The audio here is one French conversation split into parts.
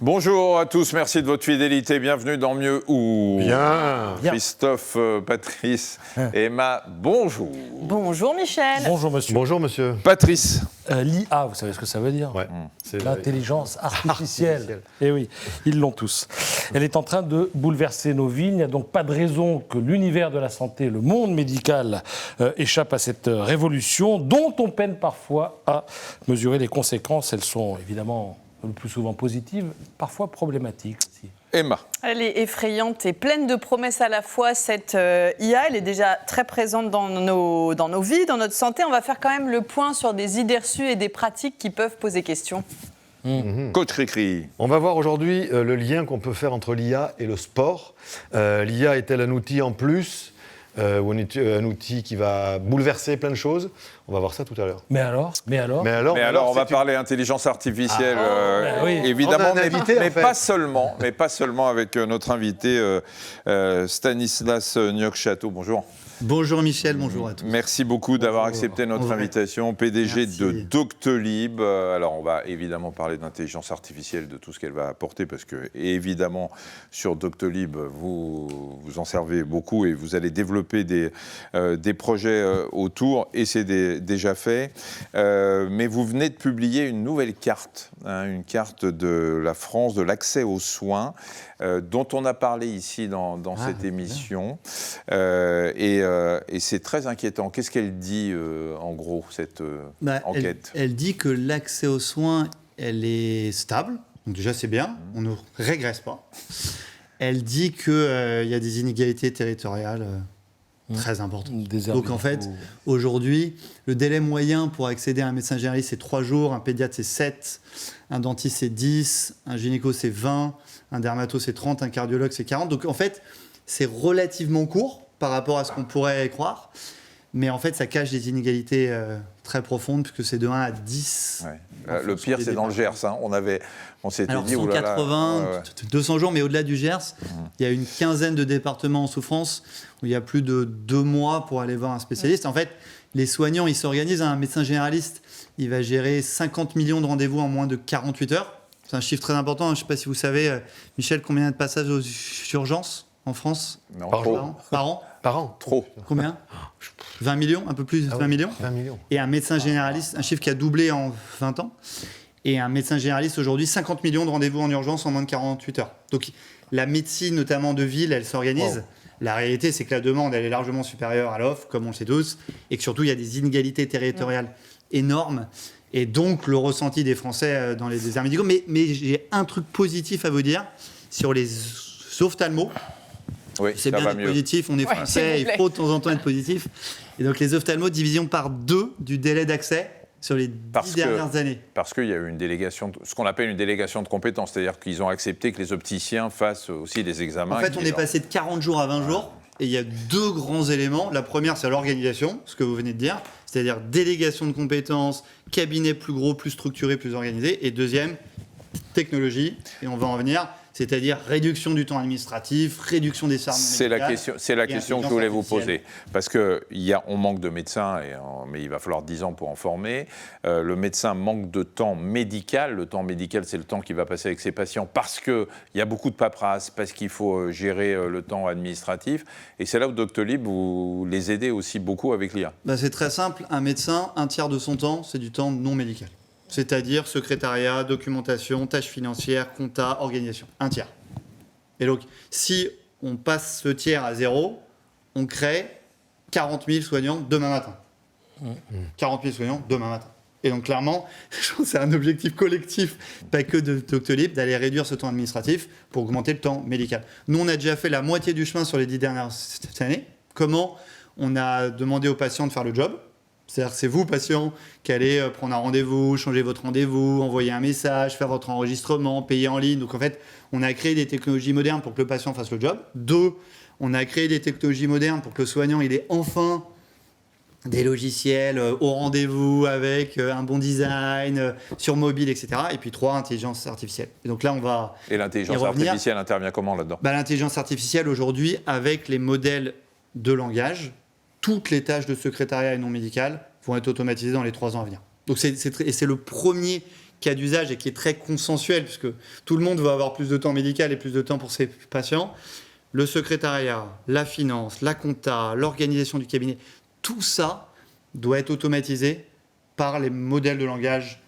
Bonjour à tous, merci de votre fidélité. Bienvenue dans Mieux ou Bien. Christophe, Patrice, Emma, bonjour. Bonjour Michel. Bonjour monsieur. Bonjour monsieur. Patrice. L'IA, vous savez ce que ça veut dire? Ouais. C'est L'intelligence artificielle. Eh oui, ils l'ont tous. Elle est en train de bouleverser nos vies. Il n'y a donc pas de raison que l'univers de la santé, le monde médical, échappe à cette révolution dont on peine parfois à mesurer les conséquences. Elles sont évidemment le plus souvent positives, parfois problématiques aussi. Emma. Elle est effrayante et pleine de promesses à la fois. Cette IA, elle est déjà très présente dans nos vies, dans notre santé. On va faire quand même le point sur des idées reçues et des pratiques qui peuvent poser question. Coach Cricri. On va voir aujourd'hui le lien qu'on peut faire entre l'IA et le sport. L'IA est-elle un outil en plus ou un outil qui va bouleverser plein de choses? On va voir ça tout à l'heure. Mais alors, Mais alors, on va parler intelligence artificielle, oui. évidemment, On a un invité, mais en fait. pas seulement avec notre invité Stanislas Niok-Château. Bonjour. Bonjour Michel, bonjour à tous. Merci beaucoup d'avoir accepté notre Ouais. invitation. PDG Merci. de Doctolib. Alors, on va évidemment parler d'intelligence artificielle, de tout ce qu'elle va apporter, parce que, évidemment, sur Doctolib, vous en servez beaucoup et vous allez développer des projets autour, et c'est déjà fait. Mais vous venez de publier une nouvelle carte, une carte de la France, de l'accès aux soins, dont on a parlé ici dans cette émission. Et c'est très inquiétant. Qu'est-ce qu'elle dit, en gros, cette enquête? Elle dit que l'accès aux soins, elle est stable. Donc déjà, c'est bien. On ne régresse pas. Elle dit qu'il y a des inégalités territoriales très importantes. Donc en fait, aujourd'hui, le délai moyen pour accéder à un médecin généraliste, c'est 3 jours. Un pédiatre, c'est 7. Un dentiste, c'est 10. Un gynéco, c'est 20. Un dermato, c'est 30. Un cardiologue, c'est 40. Donc en fait, c'est relativement court par rapport à ce qu'on pourrait croire. Mais en fait, ça cache des inégalités très profondes, puisque c'est de 1 à 10. Ouais. Le pire, c'est dans le Gers. Hein. On s'était Alors, dit... 180, 200 jours, mais au-delà du Gers, il y a une quinzaine de départements en souffrance où il y a plus de 2 mois pour aller voir un spécialiste. En fait, les soignants, ils s'organisent. Un médecin généraliste, il va gérer 50 millions de rendez-vous en moins de 48 heures. C'est un chiffre très important. Je ne sais pas si vous savez, Michel, combien de passages aux urgences en France? Non, Par trop. jour. Par an. Trop. Combien? 20 millions, un peu plus de 20 millions. 20 millions. Et un médecin généraliste, un chiffre qui a doublé en 20 ans. Et un médecin généraliste aujourd'hui, 50 millions de rendez-vous en urgence en moins de 48 heures. Donc la médecine, notamment de ville, elle s'organise. Wow. La réalité, c'est que la demande, elle est largement supérieure à l'offre, comme on le sait tous. Et que surtout, il y a des inégalités territoriales énormes. Et donc, le ressenti des Français dans les déserts médicaux. Mais j'ai un truc positif à vous dire sur les ophtalmos. Oui, C'est ça bien va d'être mieux. positif, on est Ouais, français, s'il vous plaît. il faut de temps en temps être positif. Et donc les ophtalmos, division par 2 du délai d'accès sur les 10 dernières années. Parce qu'il y a eu une délégation, ce qu'on appelle une délégation de compétences, c'est-à-dire qu'ils ont accepté que les opticiens fassent aussi des examens. En fait, on est passé de 40 jours à 20 jours, et il y a 2 grands éléments. La première, c'est l'organisation, ce que vous venez de dire, c'est-à-dire délégation de compétences, cabinet plus gros, plus structuré, plus organisé. Et deuxième, technologie, et on va en venir, c'est-à-dire réduction du temps administratif, réduction des serments C'est la question que je voulais vous poser. Parce qu'on manque de médecins, mais il va falloir 10 ans pour en former. Le médecin manque de temps médical. Le temps médical, c'est le temps qu'il va passer avec ses patients parce qu'il y a beaucoup de paperasse, parce qu'il faut gérer le temps administratif. Et c'est là où Doctolib, vous les aidez aussi beaucoup avec l'IA. C'est très simple, un médecin, 1/3 de son temps, c'est du temps non médical. C'est-à-dire secrétariat, documentation, tâches financières, compta, organisation. 1/3. Et donc, si on passe ce tiers à 0, on crée 40 000 soignants demain matin. 40 000 soignants demain matin. Et donc, clairement, je pense que c'est un objectif collectif, pas que de Doctolib, d'aller réduire ce temps administratif pour augmenter le temps médical. Nous, on a déjà fait la moitié du chemin sur les 10 dernières années. Comment? On a demandé aux patients de faire le job. C'est-à-dire que c'est vous, patient, qui allez prendre un rendez-vous, changer votre rendez-vous, envoyer un message, faire votre enregistrement, payer en ligne. Donc en fait, on a créé des technologies modernes pour que le patient fasse le job. 2, on a créé des technologies modernes pour que le soignant il ait enfin des logiciels au rendez-vous avec un bon design, sur mobile, etc. Et puis 3, intelligence artificielle. Et donc là, on va Et l'intelligence y revenir. artificielle intervient comment là-dedans? L'intelligence artificielle, aujourd'hui, avec les modèles de langage, toutes les tâches de secrétariat et non médical vont être automatisées dans les 3 ans à venir. Donc c'est le premier cas d'usage et qui est très consensuel, puisque tout le monde veut avoir plus de temps médical et plus de temps pour ses patients. Le secrétariat, la finance, la compta, l'organisation du cabinet, tout ça doit être automatisé par les modèles de langage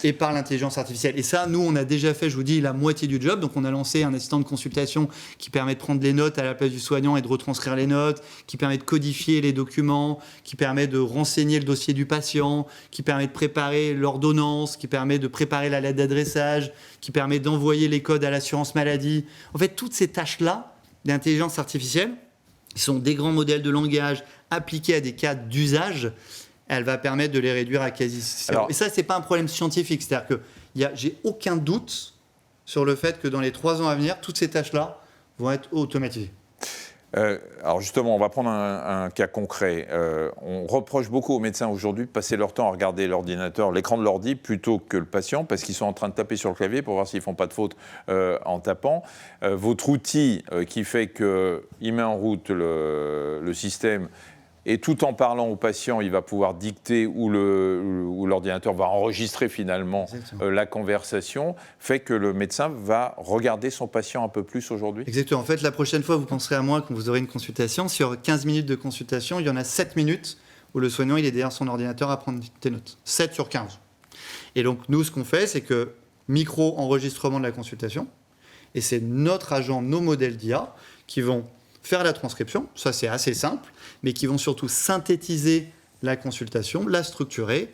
et par l'intelligence artificielle. Et ça, nous, on a déjà fait, je vous dis, la moitié du job. Donc, on a lancé un assistant de consultation qui permet de prendre les notes à la place du soignant et de retranscrire les notes, qui permet de codifier les documents, qui permet de renseigner le dossier du patient, qui permet de préparer l'ordonnance, qui permet de préparer la lettre d'adressage, qui permet d'envoyer les codes à l'assurance maladie. En fait, toutes ces tâches-là d'intelligence artificielle, qui sont des grands modèles de langage appliqués à des cas d'usage, elle va permettre de les réduire à quasi zéro. Et ça, ce n'est pas un problème scientifique. C'est-à-dire que j'ai aucun doute sur le fait que dans les 3 ans à venir, toutes ces tâches-là vont être automatisées. Alors justement, on va prendre un cas concret. On reproche beaucoup aux médecins aujourd'hui de passer leur temps à regarder l'ordinateur, l'écran de l'ordi, plutôt que le patient, parce qu'ils sont en train de taper sur le clavier pour voir s'ils ne font pas de faute en tapant. Votre outil qui fait qu'il met en route le système, et tout en parlant au patient, il va pouvoir dicter ou l'ordinateur va enregistrer finalement la conversation, fait que le médecin va regarder son patient un peu plus aujourd'hui. Exactement. En fait, la prochaine fois, vous penserez à moi quand vous aurez une consultation. Sur 15 minutes de consultation, il y en a 7 minutes où le soignant il est derrière son ordinateur à prendre tes notes. 7 sur 15. Et donc, nous, ce qu'on fait, c'est que micro-enregistrement de la consultation, et c'est notre agent, nos modèles d'IA, qui vont faire la transcription, ça c'est assez simple, mais qui vont surtout synthétiser la consultation, la structurer,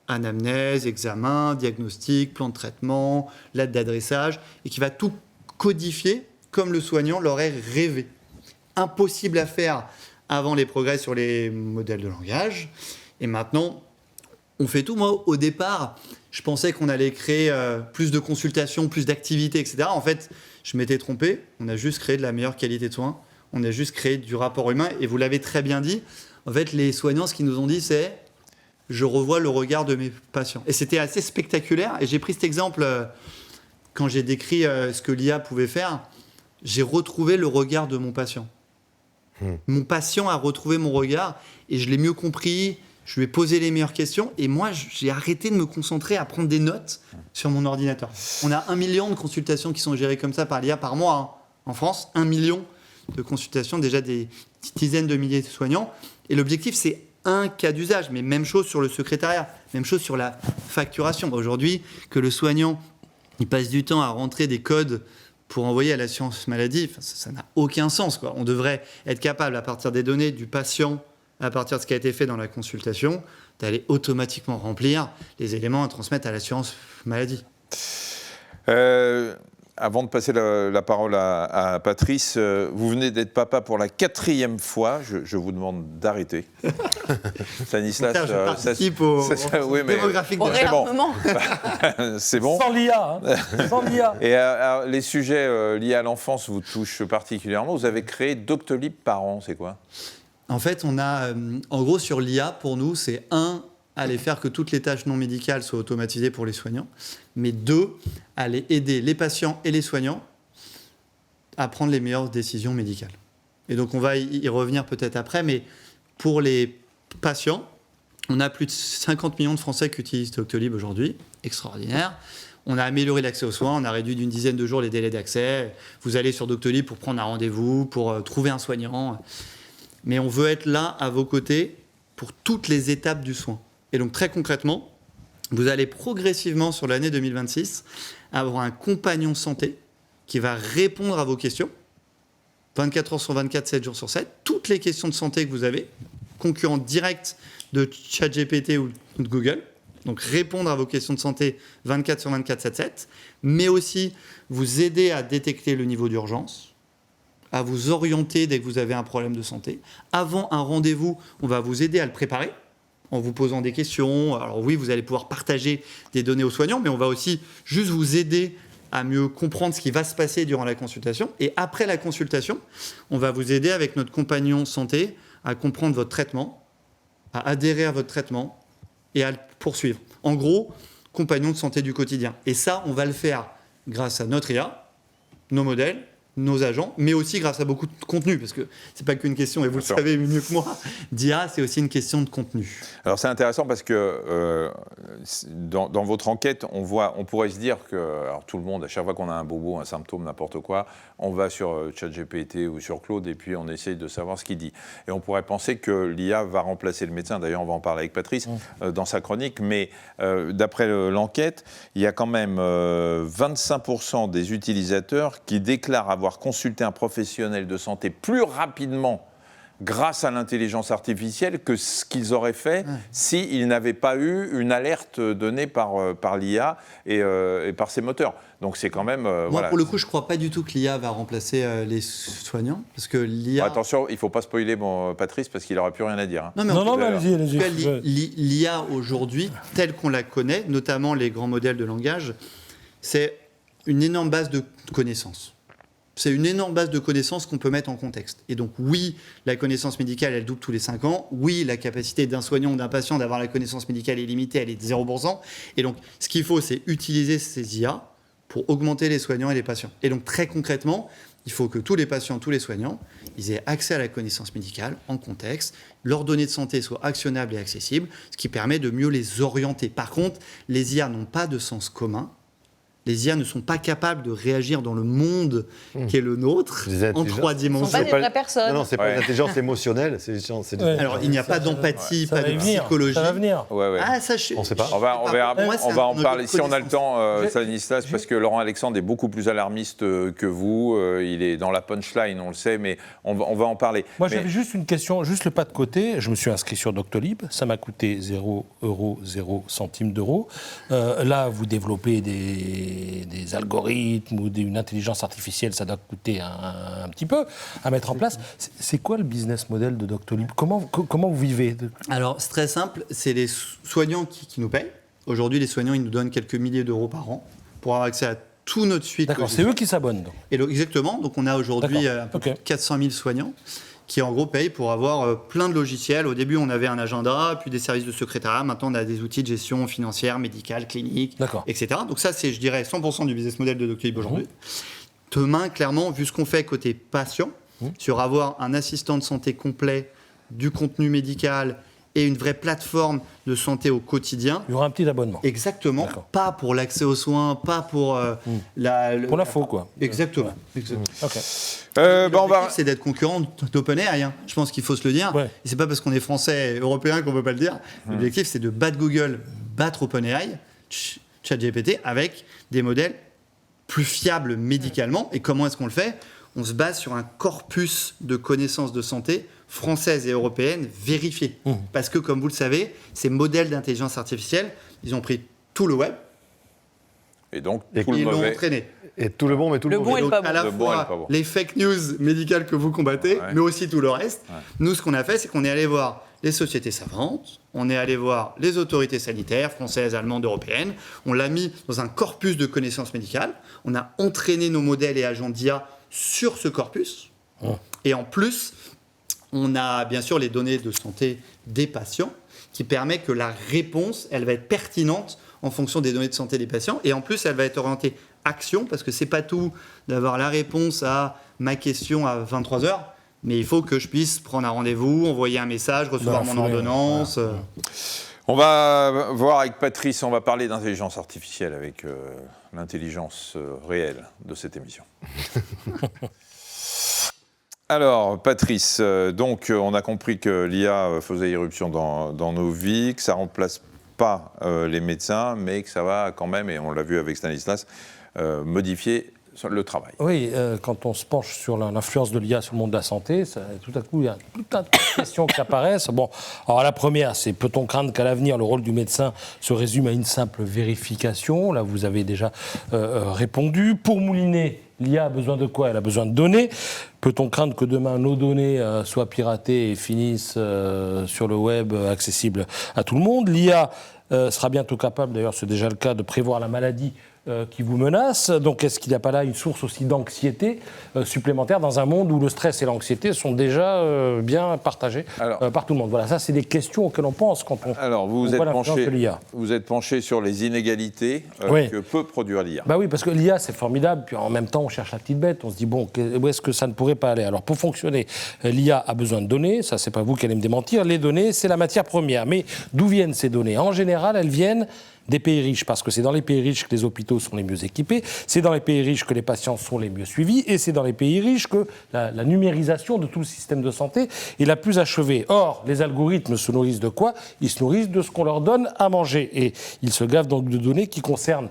anamnèse, examen, diagnostic, plan de traitement, lettre d'adressage, et qui va tout codifier comme le soignant l'aurait rêvé. Impossible à faire avant les progrès sur les modèles de langage. Et maintenant, on fait tout. Moi, au départ, je pensais qu'on allait créer plus de consultations, plus d'activités, etc. En fait, je m'étais trompé. On a juste créé de la meilleure qualité de soins. On a juste créé du rapport humain. Et vous l'avez très bien dit. En fait, les soignants, ce qu'ils nous ont dit, c'est « je revois le regard de mes patients ». Et c'était assez spectaculaire. Et j'ai pris cet exemple quand j'ai décrit ce que l'IA pouvait faire. J'ai retrouvé le regard de mon patient. Mon patient a retrouvé mon regard et je l'ai mieux compris. Je lui ai posé les meilleures questions. Et moi, j'ai arrêté de me concentrer à prendre des notes sur mon ordinateur. On a 1 million de consultations qui sont gérées comme ça par l'IA par mois. Hein. En France, 1 million de consultations, déjà des dizaines de milliers de soignants. Et l'objectif, c'est un cas d'usage. Mais même chose sur le secrétariat, même chose sur la facturation. Aujourd'hui, que le soignant il passe du temps à rentrer des codes pour envoyer à l'assurance maladie, ça n'a aucun sens, quoi. On devrait être capable, à partir des données du patient, à partir de ce qui a été fait dans la consultation, d'aller automatiquement remplir les éléments à transmettre à l'assurance maladie. Avant de passer la parole à Patrice, vous venez d'être papa pour la 4e fois. Je vous demande d'arrêter. Stanislas, je participe au démographique de réarmement. C'est bon. Sans l'IA. Sans l'IA. Et les sujets liés à l'enfance vous touchent particulièrement. Vous avez créé Doctolib Parents, c'est quoi ? En fait, on a, en gros, sur l'IA, pour nous, c'est aller faire que toutes les tâches non médicales soient automatisées pour les soignants, mais 2, aller aider les patients et les soignants à prendre les meilleures décisions médicales. Et donc, on va y revenir peut-être après, mais pour les patients, on a plus de 50 millions de Français qui utilisent Doctolib aujourd'hui, extraordinaire. On a amélioré l'accès aux soins, on a réduit d'une dizaine de jours les délais d'accès. Vous allez sur Doctolib pour prendre un rendez-vous, pour trouver un soignant. Mais on veut être là, à vos côtés, pour toutes les étapes du soin. Et donc, très concrètement, vous allez progressivement, sur l'année 2026, avoir un compagnon santé qui va répondre à vos questions, 24 heures sur 24, 7 jours sur 7, toutes les questions de santé que vous avez, concurrent direct de ChatGPT ou de Google, donc répondre à vos questions de santé 24 sur 24, 7, mais aussi vous aider à détecter le niveau d'urgence, à vous orienter dès que vous avez un problème de santé. Avant un rendez-vous, on va vous aider à le préparer, en vous posant des questions. Alors oui, vous allez pouvoir partager des données aux soignants, mais on va aussi juste vous aider à mieux comprendre ce qui va se passer durant la consultation. Et après la consultation, on va vous aider avec notre compagnon santé à comprendre votre traitement, à adhérer à votre traitement et à le poursuivre. En gros, compagnon de santé du quotidien. Et ça, on va le faire grâce à notre IA, nos modèles, nos agents, mais aussi grâce à beaucoup de contenu, parce que c'est pas qu'une question, et vous le savez mieux que moi, d'IA, c'est aussi une question de contenu. Alors c'est intéressant parce que dans votre enquête, on pourrait se dire que alors tout le monde, à chaque fois qu'on a un bobo, un symptôme, n'importe quoi, on va sur ChatGPT ou sur Claude et puis on essaye de savoir ce qu'il dit. Et on pourrait penser que l'IA va remplacer le médecin. D'ailleurs, on va en parler avec Patrice dans sa chronique. Mais d'après l'enquête, il y a quand même 25% des utilisateurs qui déclarent avoir consulté un professionnel de santé plus rapidement grâce à l'intelligence artificielle que ce qu'ils auraient fait s'ils n'avaient pas eu une alerte donnée par l'IA et par ses moteurs. Donc c'est quand même... Moi, pour le coup, je ne crois pas du tout que l'IA va remplacer les soignants, parce que l'IA... Attention, il ne faut pas spoiler Patrice, parce qu'il n'aura plus rien à dire. Non, mais allez-y. L'IA aujourd'hui, telle qu'on la connaît, notamment les grands modèles de langage, c'est une énorme base de connaissances. C'est une énorme base de connaissances qu'on peut mettre en contexte. Et donc, oui, la connaissance médicale, elle double tous les 5 ans. Oui, la capacité d'un soignant ou d'un patient d'avoir la connaissance médicale est limitée, elle est de 0%. Et donc, ce qu'il faut, c'est utiliser ces IA pour augmenter les soignants et les patients. Et donc, très concrètement, il faut que tous les patients, tous les soignants, ils aient accès à la connaissance médicale en contexte, leurs données de santé soient actionnables et accessibles, ce qui permet de mieux les orienter. Par contre, les IA n'ont pas de sens commun. Les IA ne sont pas capables de réagir dans le monde qui est le nôtre en 3 dimensions. Ce ne sont pas des vraies personnes. Non, c'est pas une intelligence émotionnelle. Alors, il n'y a pas d'empathie, pas de psychologie. Ça va venir. Ah, ça, on ne sait pas. On va en parler, si on a le temps, Stanislas, parce que Laurent Alexandre est beaucoup plus alarmiste que vous. Il est dans la punchline, on le sait, mais on va en parler. Moi, j'avais juste une question, juste le pas de côté. Je me suis inscrit sur Doctolib. Ça m'a coûté 0 €, 0 centimes d'euros. Là, vous développez des algorithmes ou une intelligence artificielle, ça doit coûter un petit peu à mettre en place. C'est quoi le business model de Doctolib ? Comment vous vivez ? Alors, c'est très simple. C'est les soignants qui nous payent. Aujourd'hui, les soignants, ils nous donnent quelques milliers d'euros par an pour avoir accès à toute notre suite. D'accord, c'est eux qui s'abonnent. Donc. Et donc, exactement. Donc, on a aujourd'hui un peu plus de 400 000 soignants qui, en gros, payent pour avoir plein de logiciels. Au début, on avait un agenda, puis des services de secrétariat. Maintenant, on a des outils de gestion financière, médicale, clinique, etc. Donc ça, c'est, je dirais, 100% du business model de Doctolib aujourd'hui. Demain, clairement, vu ce qu'on fait côté patient, sur avoir un assistant de santé complet, du contenu médical et une vraie plateforme de santé au quotidien. Il y aura un petit abonnement. Exactement. Pas pour l'accès aux soins, pas pour pour l'info, quoi. Exactement. L'objectif, c'est d'être concurrent d'OpenAI. Je pense qu'il faut se le dire. Et c'est pas parce qu'on est français et européen qu'on ne peut pas le dire. L'objectif, c'est de battre Google, battre OpenAI, ChatGPT, avec des modèles plus fiables médicalement. Et comment est-ce qu'on le fait ? On se base sur un corpus de connaissances de santé françaises et européennes vérifiées. Parce que, comme vous le savez, ces modèles d'intelligence artificielle, ils ont pris tout le web, et donc, ils l'ont entraîné. Et tout le bon, mais tout le bon mauvais. et le pas bon. À la fois les fake news médicales que vous combattez, mais aussi tout le reste. Nous, ce qu'on a fait, c'est qu'on est allé voir les sociétés savantes, on est allé voir les autorités sanitaires, françaises, allemandes, européennes. On l'a mis dans un corpus de connaissances médicales. On a entraîné nos modèles et agents d'IA sur ce corpus. Et en plus, on a bien sûr les données de santé des patients qui permet que la réponse, elle va être pertinente en fonction des données de santé des patients. Et en plus, elle va être orientée action, parce que c'est pas tout d'avoir la réponse à ma question à 23h, mais il faut que je puisse prendre un rendez-vous, envoyer un message, recevoir mon ordonnance. On va voir avec Patrice, on va parler d'intelligence artificielle avec l'intelligence réelle de cette émission. Alors, Patrice, donc on a compris que l'IA faisait irruption dans nos vies, que ça ne remplace pas les médecins, mais que ça va quand même, et on l'a vu avec Stanislas, modifier le travail. Oui, quand on se penche sur l'influence de l'IA sur le monde de la santé, tout à coup, il y a tout un tas de questions qui apparaissent. Bon, alors la première, c'est peut-on craindre qu'à l'avenir, le rôle du médecin se résume à une simple vérification ? Là, vous avez déjà répondu. Pour mouliner, l'IA a besoin de quoi ? Elle a besoin de données. Peut-on craindre que demain, nos données soient piratées et finissent sur le web, accessibles à tout le monde ? L'IA sera bientôt capable, d'ailleurs c'est déjà le cas, de prévoir la maladie qui vous menacent. Donc est-ce qu'il n'y a pas là une source aussi d'anxiété supplémentaire dans un monde où le stress et l'anxiété sont déjà bien partagés par tout le monde? Voilà, ça c'est des questions auxquelles on pense quand on voit l'influence de l'IA. Vous êtes penché sur les inégalités que peut produire l'IA. Bah oui, parce que l'IA c'est formidable, puis en même temps on cherche la petite bête, on se dit bon, où est-ce que ça ne pourrait pas aller? Alors pour fonctionner, l'IA a besoin de données, ça c'est pas vous qui allez me démentir, les données c'est la matière première. Mais d'où viennent ces données? En général, elles viennent des pays riches, parce que c'est dans les pays riches que les hôpitaux sont les mieux équipés, c'est dans les pays riches que les patients sont les mieux suivis, et c'est dans les pays riches que la numérisation de tout le système de santé est la plus achevée. Or, les algorithmes se nourrissent de quoi? Ils se nourrissent de ce qu'on leur donne à manger, et ils se gavent donc de données qui concernent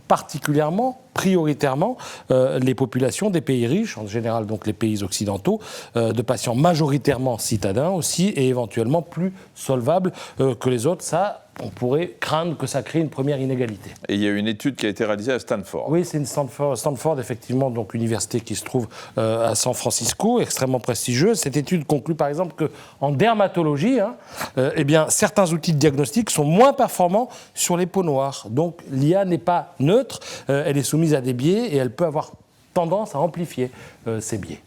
particulièrement, prioritairement, les populations des pays riches, en général donc les pays occidentaux, de patients majoritairement citadins aussi, et éventuellement plus solvables que les autres. Ça, on pourrait craindre que ça crée une première inégalité. Et il y a une étude qui a été réalisée à Stanford. Oui, c'est une Stanford, effectivement, donc université qui se trouve à San Francisco, extrêmement prestigieuse. Cette étude conclut par exemple qu'en dermatologie, eh bien, certains outils de diagnostic sont moins performants sur les peaux noires. Donc l'IA n'est pas neutre, elle est soumise à des biais et elle peut avoir tendance à amplifier ces biais.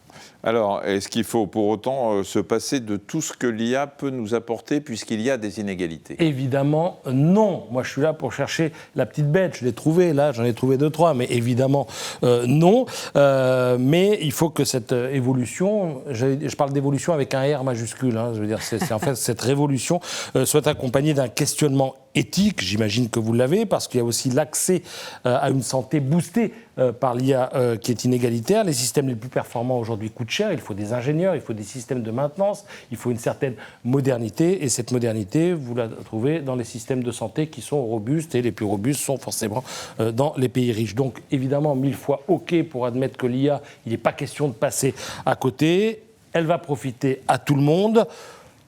Alors, est-ce qu'il faut pour autant se passer de tout ce que l'IA peut nous apporter puisqu'il y a des inégalités? Évidemment, non. Moi, je suis là pour chercher la petite bête. Je l'ai trouvée, là, j'en ai trouvé 2-3, mais évidemment, non. Mais il faut que cette évolution, je parle d'évolution avec un R majuscule, je veux dire, c'est en fait cette révolution soit accompagnée d'un questionnement éthique, j'imagine que vous l'avez, parce qu'il y a aussi l'accès à une santé boostée par l'IA qui est inégalitaire. Les systèmes les plus performants aujourd'hui coûtent cher, il faut des ingénieurs, il faut des systèmes de maintenance, il faut une certaine modernité, et cette modernité, vous la trouvez dans les systèmes de santé qui sont robustes, et les plus robustes sont forcément dans les pays riches. Donc évidemment, 1000 fois OK pour admettre que l'IA, il n'est pas question de passer à côté, elle va profiter à tout le monde.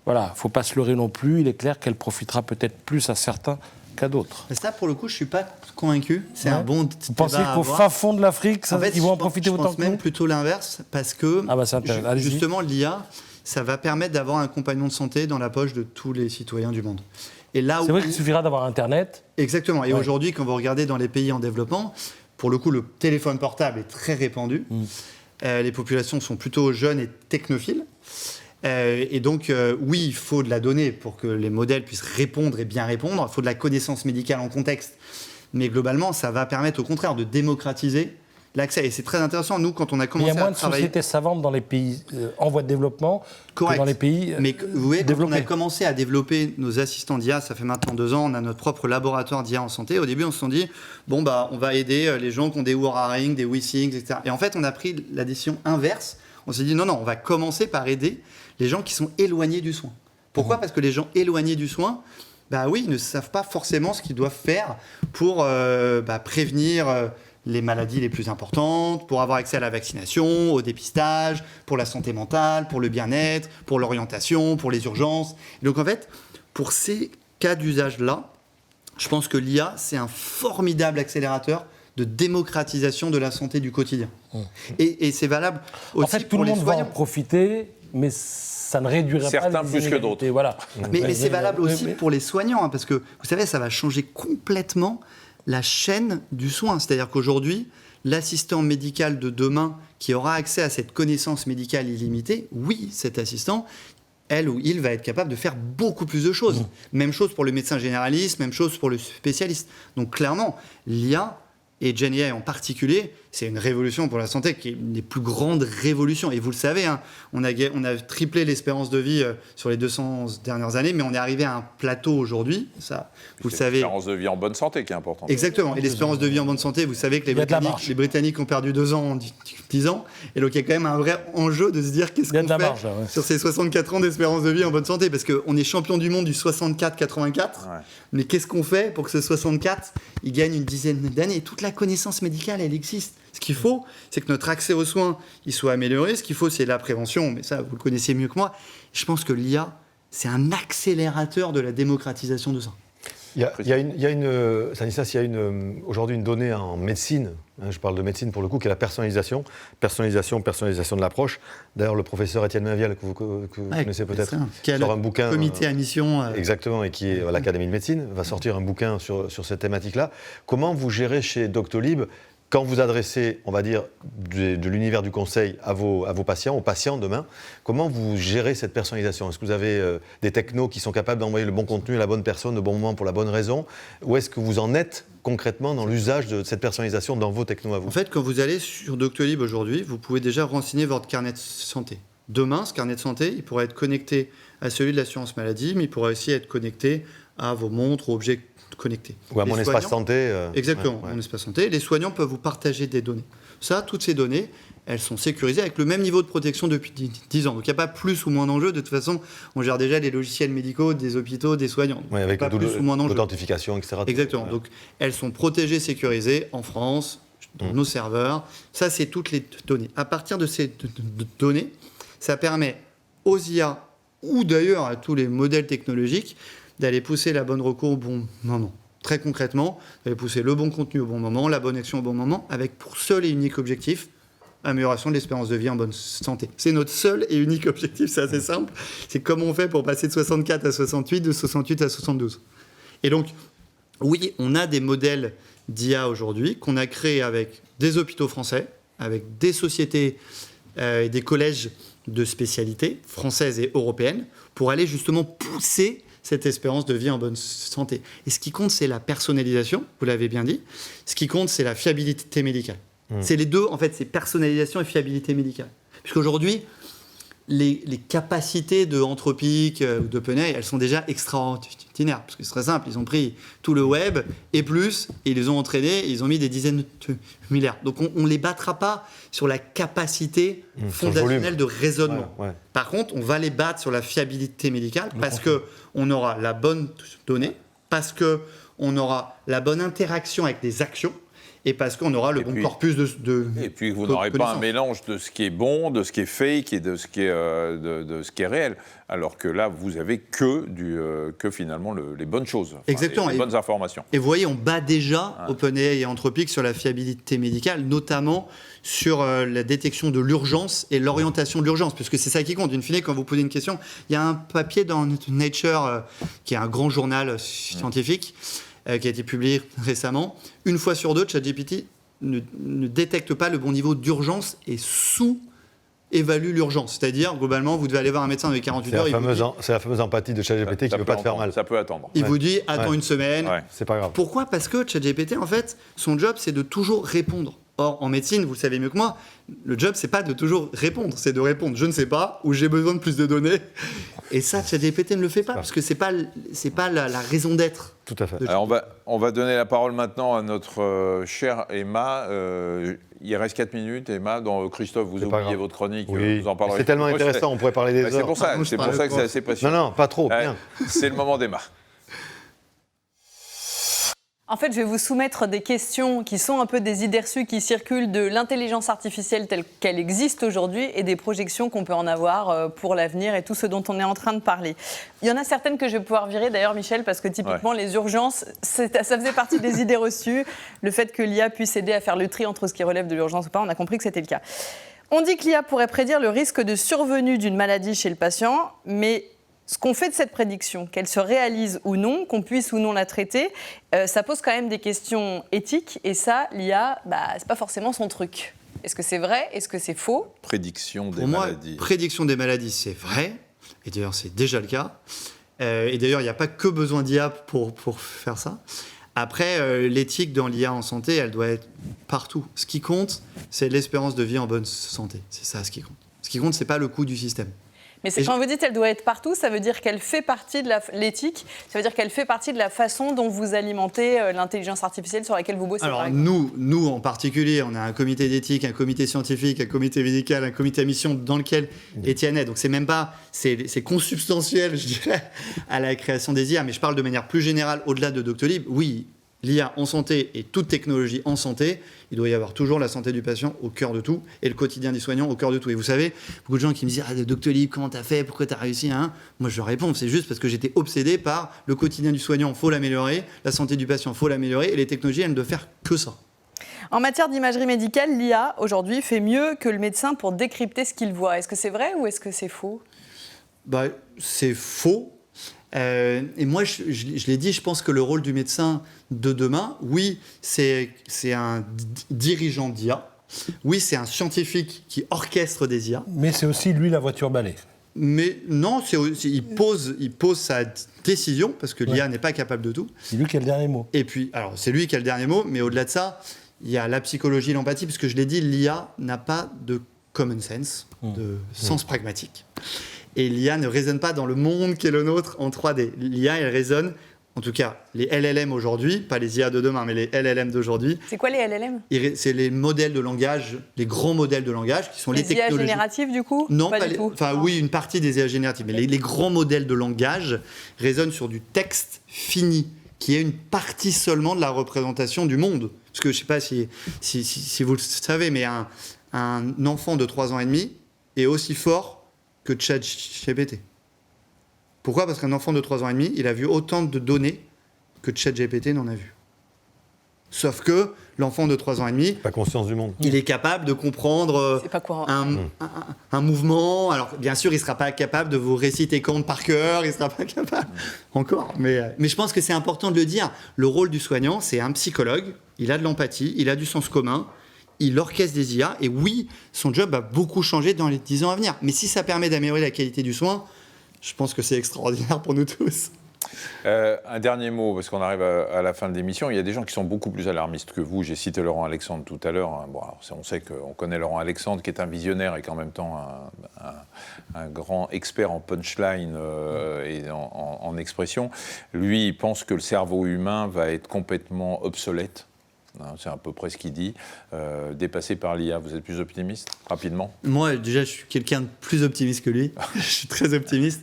Voilà, il ne faut pas se leurrer non plus, il est clair qu'elle profitera peut-être plus à certains qu'à d'autres. Ça, pour le coup, je ne suis pas convaincu. C'est un bon débat. Vous pensez qu'au fin fond de l'Afrique, ils vont en profiter autant que nous? Je pense même plutôt l'inverse, parce que justement, l'IA, ça va permettre d'avoir un compagnon de santé dans la poche de tous les citoyens du monde. Et là c'est vrai qu'il suffira d'avoir Internet. Exactement. Et aujourd'hui, quand vous regardez dans les pays en développement, pour le coup, le téléphone portable est très répandu. Les populations sont plutôt jeunes et technophiles. Et donc, oui, il faut de la donnée pour que les modèles puissent répondre et bien répondre. Il faut de la connaissance médicale en contexte. Mais globalement, ça va permettre au contraire de démocratiser l'accès. Et c'est très intéressant. Nous, quand on a commencé à travailler... Il y a moins de sociétés savantes dans les pays en voie de développement que dans les pays Mais vous voyez, quand développés. on a commencé à développer nos assistants d'IA, ça fait maintenant 2 ans, on a notre propre laboratoire d'IA en santé. Au début, on se sont dit, bon, on va aider les gens qui ont des Oura Ring, des WeSings, etc. Et en fait, on a pris la décision inverse. On s'est dit, non, on va commencer par aider les gens qui sont éloignés du soin. Pourquoi ? Parce que les gens éloignés du soin, ils ne savent pas forcément ce qu'ils doivent faire pour prévenir les maladies les plus importantes, pour avoir accès à la vaccination, au dépistage, pour la santé mentale, pour le bien-être, pour l'orientation, pour les urgences. Et donc en fait, pour ces cas d'usage-là, je pense que l'IA, c'est un formidable accélérateur de démocratisation de la santé du quotidien. Et c'est valable aussi en fait, tout pour le les monde soignants. va en profiter, mais ça ne réduirait pas les certains plus que d'autres. Voilà. Mais c'est valable aussi pour les soignants, parce que, vous savez, ça va changer complètement la chaîne du soin. C'est-à-dire qu'aujourd'hui, l'assistant médical de demain qui aura accès à cette connaissance médicale illimitée, oui, cet assistant, elle ou il va être capable de faire beaucoup plus de choses. Même chose pour le médecin généraliste, même chose pour le spécialiste. Donc clairement, l'IA, et Gen AI en particulier, c'est une révolution pour la santé qui est une des plus grandes révolutions. Et vous le savez, on a triplé l'espérance de vie sur les 200 dernières années, mais on est arrivé à un plateau aujourd'hui. Ça, vous le savez. L'espérance de vie en bonne santé qui est importante. Exactement. Et l'espérance de vie en bonne santé, vous savez que les Britanniques ont perdu 2 ans en 10 ans. Et donc il y a quand même un vrai enjeu de se dire qu'est-ce qu'on fait sur ces 64 ans d'espérance de vie en bonne santé. Parce qu'on est champion du monde du 64-84. Mais qu'est-ce qu'on fait pour que ce 64, il gagne une dizaine d'années ? Toute la connaissance médicale, elle existe. Ce qu'il faut, c'est que notre accès aux soins il soit amélioré. Ce qu'il faut, c'est la prévention. Mais ça, vous le connaissez mieux que moi. Je pense que l'IA, c'est un accélérateur de la démocratisation de ça. Stanislas, il y a aujourd'hui une donnée en médecine, je parle de médecine pour le coup, qui est la personnalisation de l'approche. D'ailleurs, le professeur Étienne Mainvial, que vous connaissez peut-être, sort un bouquin. Comité à mission. Exactement, et qui est à l'Académie de médecine, va sortir un bouquin sur cette thématique-là. Comment vous gérez chez Doctolib quand vous adressez, on va dire, de l'univers du conseil à vos patients, aux patients demain, comment vous gérez cette personnalisation ? Est-ce que vous avez des technos qui sont capables d'envoyer le bon contenu à la bonne personne, au bon moment, pour la bonne raison ? Ou est-ce que vous en êtes concrètement dans l'usage de cette personnalisation dans vos technos à vous ? En fait, quand vous allez sur Doctolib aujourd'hui, vous pouvez déjà renseigner votre carnet de santé. Demain, ce carnet de santé, il pourra être connecté à celui de l'assurance maladie, mais il pourra aussi être connecté à vos montres ou objets connectés. Ou à mon espace santé. Exactement, mon espace santé. Les soignants peuvent vous partager des données. Ça, toutes ces données, elles sont sécurisées avec le même niveau de protection depuis 10 ans. Donc il n'y a pas plus ou moins d'enjeux. De toute façon, on gère déjà les logiciels médicaux des hôpitaux, des soignants. Oui, avec pas plus ou moins d'enjeux. L'authentification, etc. Exactement. Donc elles sont protégées, sécurisées en France, dans nos serveurs. Ça, c'est toutes les données. À partir de ces données, ça permet aux IA ou d'ailleurs à tous les modèles technologiques d'aller pousser la bonne recours au bon moment. Très concrètement, d'aller pousser le bon contenu au bon moment, la bonne action au bon moment, avec pour seul et unique objectif, amélioration de l'espérance de vie en bonne santé. C'est notre seul et unique objectif, c'est assez simple. C'est comment on fait pour passer de 64 à 68, de 68 à 72. Et donc, oui, on a des modèles d'IA aujourd'hui qu'on a créés avec des hôpitaux français, avec des sociétés et des collèges de spécialité françaises et européennes, pour aller justement pousser cette espérance de vie en bonne santé. Et ce qui compte, c'est la personnalisation, vous l'avez bien dit. Ce qui compte, c'est la fiabilité médicale. C'est les deux, en fait, c'est personnalisation et fiabilité médicale. Puisqu'aujourd'hui, les capacités de Anthropic ou d'OpenAI, elles sont déjà extraordinaires. Parce que c'est très simple, ils ont pris tout le web et plus, et ils les ont entraînés, et ils ont mis des dizaines de milliards. Donc on ne les battra pas sur la capacité fondationnelle de raisonnement. Ouais. Par contre, on va les battre sur la fiabilité médicale parce qu'on aura la bonne donnée, parce qu'on aura la bonne interaction avec des actions, et parce qu'on aura le bon corpus de et puis vous n'aurez pas un mélange de ce qui est bon, de ce qui est fake et de ce qui est réel. Alors que là, vous avez que finalement les bonnes choses. Exactement. Les bonnes informations. Et vous voyez, on bat déjà OpenAI et Anthropic sur la fiabilité médicale, notamment sur la détection de l'urgence et l'orientation de l'urgence, puisque c'est ça qui compte. In fine, quand vous posez une question, il y a un papier dans Nature, qui est un grand journal scientifique, qui a été publié récemment. Une fois sur deux, ChatGPT ne détecte pas le bon niveau d'urgence et sous-évalue l'urgence. C'est-à-dire, globalement, vous devez aller voir un médecin avec 48 heures. C'est la fameuse empathie de ChatGPT qui ne veut pas te faire mal. Ça peut attendre. Il vous dit, attends une semaine. Ouais. C'est pas grave. Pourquoi ? Parce que ChatGPT, en fait, son job, c'est de toujours répondre. Or, en médecine, vous le savez mieux que moi, le job, c'est pas de toujours répondre, c'est de répondre. Je ne sais pas, ou j'ai besoin de plus de données. Et ça, ChatGPT ne le fait pas, parce que c'est pas la raison d'être. Tout à fait. Alors on va donner la parole maintenant à notre chère Emma. Il reste 4 minutes, Emma. Christophe, vous oubliez votre chronique, vous en parlerez. C'est tellement intéressant, on pourrait parler des heures. C'est pour ça que c'est assez passionnant. Non, pas trop, bien. C'est le moment d'Emma. En fait, je vais vous soumettre des questions qui sont un peu des idées reçues qui circulent de l'intelligence artificielle telle qu'elle existe aujourd'hui et des projections qu'on peut en avoir pour l'avenir et tout ce dont on est en train de parler. Il y en a certaines que je vais pouvoir virer d'ailleurs, Michel, parce que typiquement les urgences, ça faisait partie des idées reçues. Le fait que l'IA puisse aider à faire le tri entre ce qui relève de l'urgence ou pas, on a compris que c'était le cas. On dit que l'IA pourrait prédire le risque de survenue d'une maladie chez le patient, mais ce qu'on fait de cette prédiction, qu'elle se réalise ou non, qu'on puisse ou non la traiter, ça pose quand même des questions éthiques. Et ça, l'IA, c'est pas forcément son truc. Est-ce que c'est vrai ? Est-ce que c'est faux ? Prédiction des maladies. Pour moi, prédiction des maladies, c'est vrai. Et d'ailleurs, c'est déjà le cas. Et d'ailleurs, il n'y a pas que besoin d'IA pour faire ça. Après, l'éthique dans l'IA en santé, elle doit être partout. Ce qui compte, c'est l'espérance de vie en bonne santé. C'est ça ce qui compte. Ce qui compte, c'est pas le coût du système. Mais quand vous dites qu'elle doit être partout, ça veut dire qu'elle fait partie de l'éthique, ça veut dire qu'elle fait partie de la façon dont vous alimentez l'intelligence artificielle sur laquelle vous bossez. Alors nous en particulier, on a un comité d'éthique, un comité scientifique, un comité médical, un comité à mission dans lequel Étienne est. Donc c'est même pas, c'est consubstantiel, je dirais, à la création des IA. Mais je parle de manière plus générale, au-delà de Doctolib. Oui, l'IA en santé et toute technologie en santé, il doit y avoir toujours la santé du patient au cœur de tout et le quotidien du soignant au cœur de tout. Et vous savez, beaucoup de gens qui me disent « Ah, Doctolib, comment t'as fait? Pourquoi t'as réussi hein ?» Moi, je leur réponds, c'est juste parce que j'étais obsédé par le quotidien du soignant, il faut l'améliorer, la santé du patient, il faut l'améliorer, et les technologies, elles ne doivent faire que ça. En matière d'imagerie médicale, l'IA, aujourd'hui, fait mieux que le médecin pour décrypter ce qu'il voit. Est-ce que c'est vrai ou est-ce que c'est faux? C'est faux. Et moi, je l'ai dit, je pense que le rôle du médecin de demain, oui, c'est un dirigeant d'IA. Oui, c'est un scientifique qui orchestre des IA. Mais c'est aussi, lui, la voiture balai. Mais non, il pose sa décision, parce que l'IA n'est pas capable de tout. C'est lui qui a le dernier mot. Et puis, alors, c'est lui qui a le dernier mot, mais au-delà de ça, il y a la psychologie, l'empathie, parce que je l'ai dit, l'IA n'a pas de common sense, de sens pragmatique. Et l'IA ne raisonne pas dans le monde qui est le nôtre en 3D. L'IA, elle raisonne, en tout cas, les LLM aujourd'hui, pas les IA de demain, mais les LLM d'aujourd'hui. C'est quoi les LLM? C'est les modèles de langage, les grands modèles de langage, qui sont les IA technologies. génératives, du coup? Non, pas du tout. Enfin, oui, une partie des IA génératives. Mais les grands modèles de langage raisonnent sur du texte fini, qui est une partie seulement de la représentation du monde. Parce que je ne sais pas si vous le savez, mais un enfant de 3 ans et demi est aussi fort que ChatGPT. Pourquoi? Parce qu'un enfant de 3 ans et demi, il a vu autant de données que ChatGPT n'en a vu. Sauf que l'enfant de 3 ans et demi, Pas conscience du monde. il est capable de comprendre C'est pas courant. un mouvement. Alors, bien sûr, il ne sera pas capable de vous réciter Kant par cœur, il ne sera pas capable encore. Mais je pense que c'est important de le dire. Le rôle du soignant, c'est un psychologue. Il a de l'empathie, il a du sens commun, il orchestre des IA. Et oui, son job va beaucoup changer dans les 10 ans à venir. Mais si ça permet d'améliorer la qualité du soin, je pense que c'est extraordinaire pour nous tous. Un dernier mot, parce qu'on arrive à la fin de l'émission. Il y a des gens qui sont beaucoup plus alarmistes que vous. J'ai cité Laurent Alexandre tout à l'heure. Bon, alors, on sait qu'on connaît Laurent Alexandre, qui est un visionnaire et qui en même temps un grand expert en punchline et en expression. Lui, il pense que le cerveau humain va être complètement obsolète. C'est à peu près ce qu'il dit. Dépassé par l'IA, vous êtes plus optimiste, rapidement? Moi, déjà, je suis quelqu'un de plus optimiste que lui. Je suis très optimiste.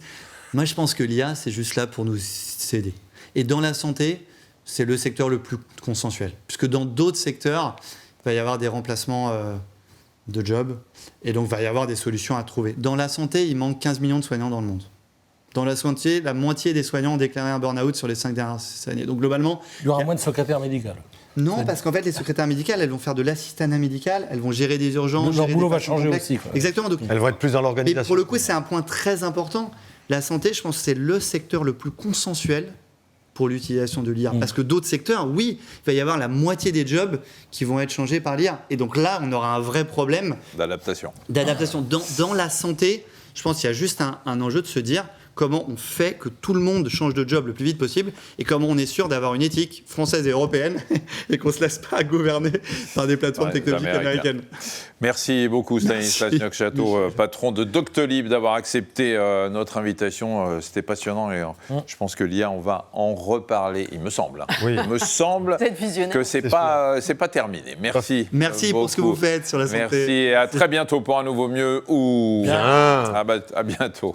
Moi, je pense que l'IA, c'est juste là pour nous aider. Et dans la santé, c'est le secteur le plus consensuel. Puisque dans d'autres secteurs, il va y avoir des remplacements de jobs. Et donc, il va y avoir des solutions à trouver. Dans la santé, il manque 15 millions de soignants dans le monde. Dans la santé, la moitié des soignants ont déclaré un burn-out sur les 5 dernières années. Donc, globalement... Il y aura moins de secrétaires médicaux. Non, parce qu'en fait, les secrétaires médicales, elles vont faire de l'assistanat médical, elles vont gérer des urgences. Leur gérer boulot des va patients changer complexes. aussi, quoi. Exactement. Donc, Elles vont être plus dans et l'organisation. pour le coup, c'est un point très important. La santé, je pense que c'est le secteur le plus consensuel pour l'utilisation de l'IA. Parce que d'autres secteurs, oui, il va y avoir la moitié des jobs qui vont être changés par l'IA. Et donc là, on aura un vrai problème D'adaptation. Dans la santé, je pense qu'il y a juste un enjeu de se dire comment on fait que tout le monde change de job le plus vite possible et comment on est sûr d'avoir une éthique française et européenne et qu'on ne se laisse pas gouverner par des plateformes technologiques américaines. Merci beaucoup Stanislas Neufchâteau, patron de Doctolib, d'avoir accepté notre invitation. C'était passionnant et je pense que l'IA, on va en reparler, il me semble. Oui. Il me semble Vous êtes visionnaire. que c'est pas terminé. Merci. Merci pour ce que vous faites sur la santé. Merci et à très bientôt pour un nouveau Mieux ou... Bien. À bientôt.